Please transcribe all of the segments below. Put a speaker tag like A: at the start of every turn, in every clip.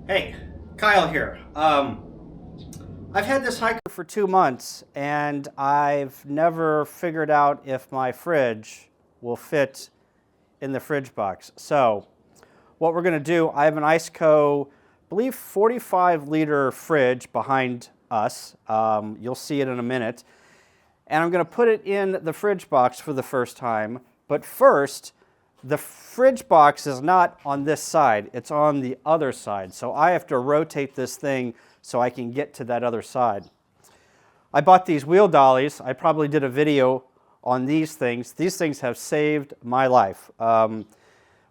A: Hey, Kyle here. I've had this hiker for 2 months and I've never figured out if my fridge will fit in the fridge box. So what we're going to do, I have an IceCo, I believe 45-liter fridge behind us. You'll see it in a minute. And I'm going to put it in the fridge box for the first time. But first, the fridge box is not on this side, it's on the other side. So I have to rotate this thing so I can get to that other side. I bought these wheel dollies. I probably did a video on these things. These things have saved my life.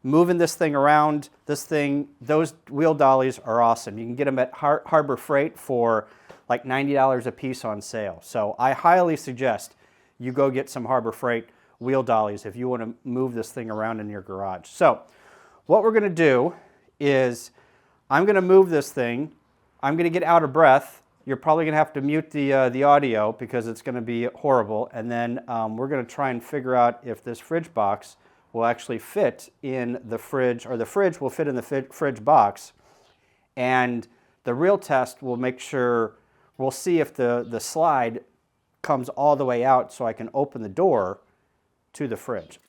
A: Moving this thing around, those wheel dollies are awesome. You can get them at Harbor Freight for like $90 a piece on sale. So I highly suggest you go get some Harbor Freight wheel dollies if you want to move this thing around in your garage. So what we're going to do is I'm going to move this thing. I'm going to get out of breath. You're probably going to have to mute the audio because it's going to be horrible. And then we're going to try and figure out if this fridge box will actually fit in the fridge, or the fridge will fit in the fridge box. And the real test will make sure, we'll see if the slide comes all the way out so I can open the door to the fridge.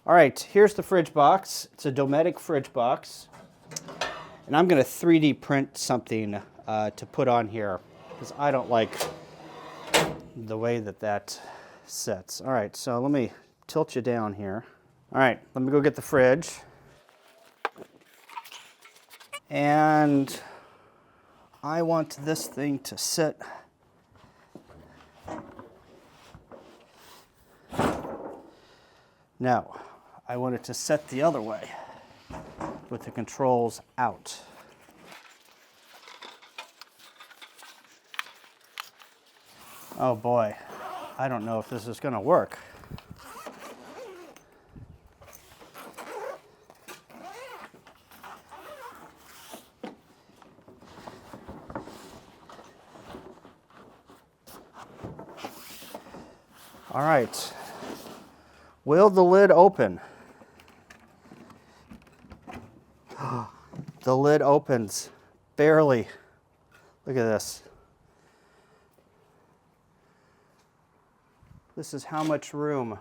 A: All right, here's the fridge box. It's a Dometic fridge box. And I'm going to 3D print something to put on here because I don't like the way that sits. All right, so let me tilt you down here. All right, let me go get the fridge. And I want this thing to sit now. I want it to set the other way with the controls out. Oh boy, I don't know if this is going to work. All right, will the lid open? The lid opens, barely. Look at this. This is how much room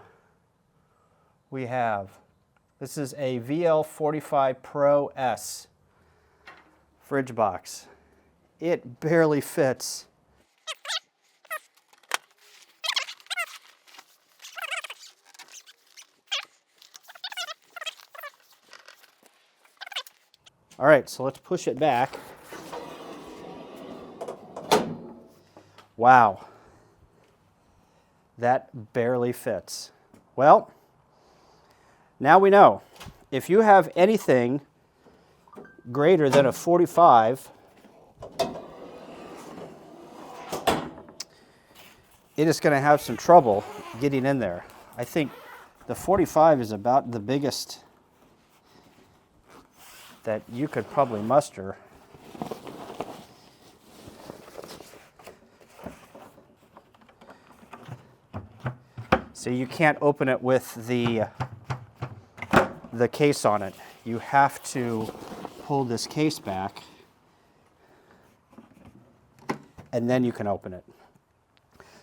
A: we have. This is a VL45 ProS fridge box. It barely fits. All right, so let's push it back. Wow, that barely fits. Well, now we know. If you have anything greater than a 45, it is going to have some trouble getting in there. I think the 45 is about the biggest that you could probably muster. So you can't open it with the case on it. You have to pull this case back and then you can open it.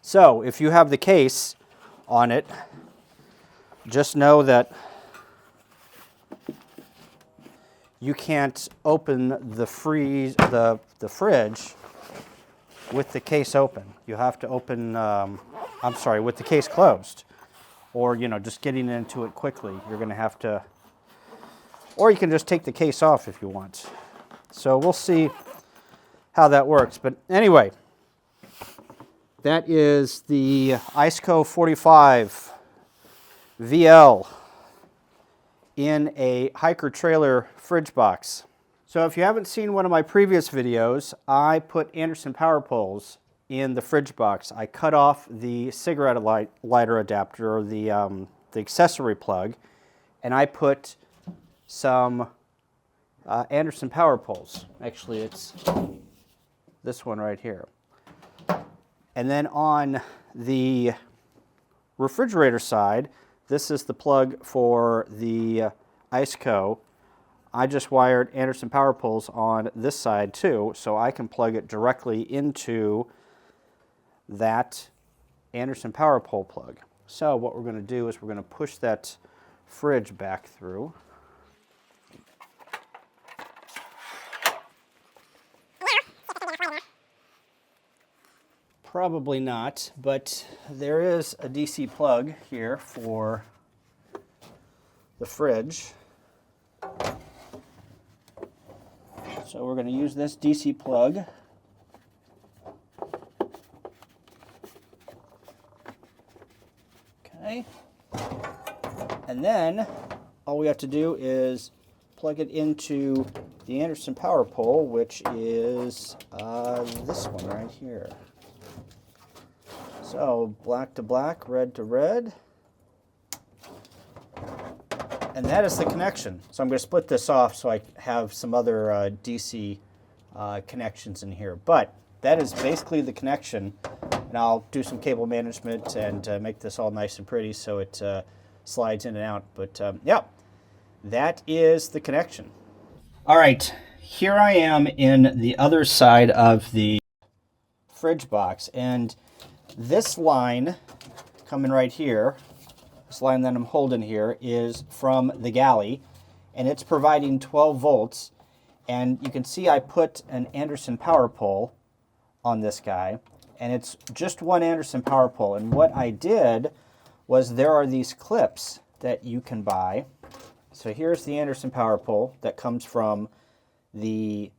A: So if you have the case on it, just know that you can't open the fridge with the case open. You have to open, with the case closed. Or, just getting into it quickly. You're going to have to, or you can just take the case off if you want. So we'll see how that works. But anyway, that is the IceCo 45 VL in a hiker trailer fridge box. So if you haven't seen one of my previous videos, I put Anderson power poles in the fridge box. I cut off the cigarette lighter adapter, or the accessory plug, and I put some Anderson power poles. Actually, it's this one right here. And then on the refrigerator side, this is the plug for the IceCo. I just wired Anderson power poles on this side too, so I can plug it directly into that Anderson power pole plug. So what we're going to do is we're going to push that fridge back through. Probably not, but there is a DC plug here for the fridge. So we're going to use this DC plug. Okay. And then all we have to do is plug it into the Anderson power pole, which is this one right here. So black to black, red to red. And that is the connection. So I'm going to split this off so I have some other DC connections in here. But that is basically the connection. And I'll do some cable management and make this all nice and pretty so it slides in and out. But yeah, that is the connection. All right, here I am in the other side of the fridge box. And this line coming right here, this line that I'm holding here, is from the galley, and it's providing 12 volts. And you can see I put an Anderson power pole on this guy, and it's just one Anderson power pole. And what I did was there are these clips that you can buy. So here's the Anderson power pole that comes from the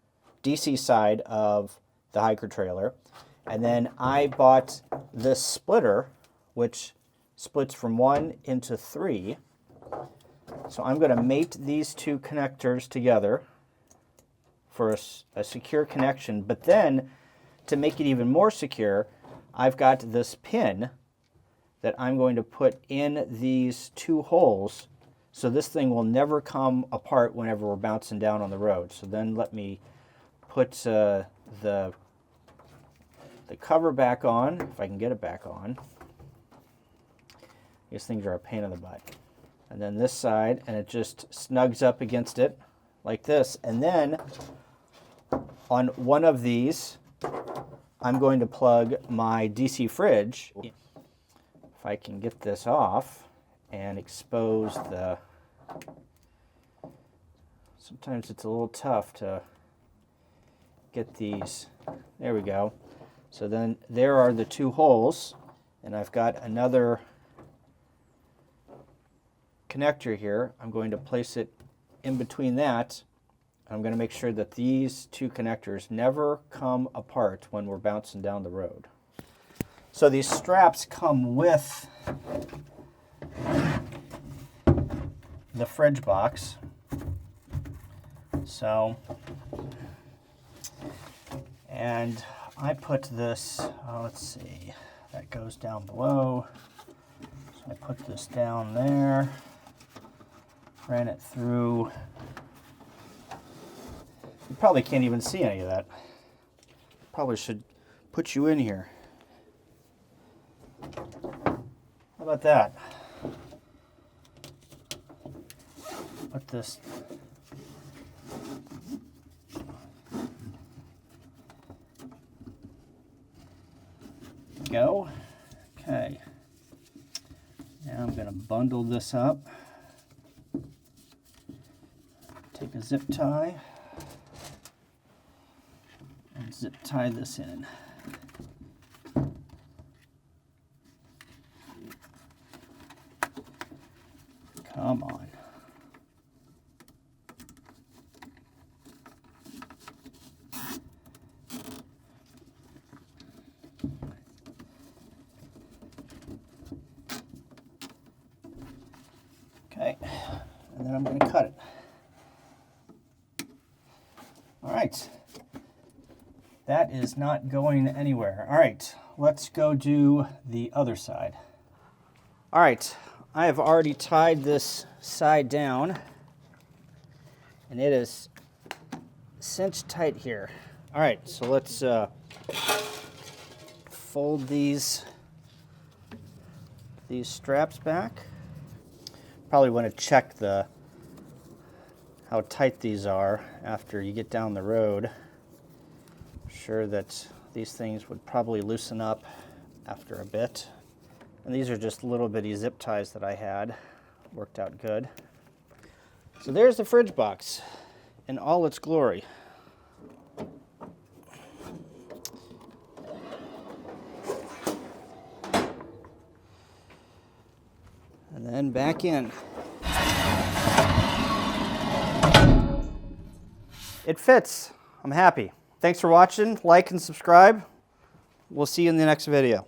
A: DC side of the hiker trailer. And then I bought this splitter, which splits from 1 into 3. So I'm going to mate these two connectors together for a secure connection. But then, to make it even more secure, I've got this pin that I'm going to put in these two holes, so this thing will never come apart whenever we're bouncing down on the road. So then let me put the cover back on, if I can get it back on. These things are a pain in the butt. And then this side, and it just snugs up against it like this. And then on one of these, I'm going to plug my DC fridge. If I can get this off and expose the... Sometimes it's a little tough to get these. There we go. So then there are the two holes, and I've got another connector here. I'm going to place it in between that. I'm going to make sure that these two connectors never come apart when we're bouncing down the road. So these straps come with the fridge box. So, and I put this, let's see, that goes down below. So I put this down there, ran it through. You probably can't even see any of that. Probably should put you in here. How about that? Let this go. Okay. Now I'm going to bundle this up. Take a zip tie and zip tie this in. Come on. Okay, and then I'm going to cut it. All right, that is not going anywhere. All right, let's go do the other side. All right, I have already tied this side down, and it is cinched tight here. All right, so let's fold these straps back. Probably want to check how tight these are after you get down the road. I'm sure that these things would probably loosen up after a bit. And these are just little bitty zip ties that I had. Worked out good. So there's the fridge box in all its glory. And then back in. It fits. I'm happy. Thanks for watching. Like and subscribe. We'll see you in the next video.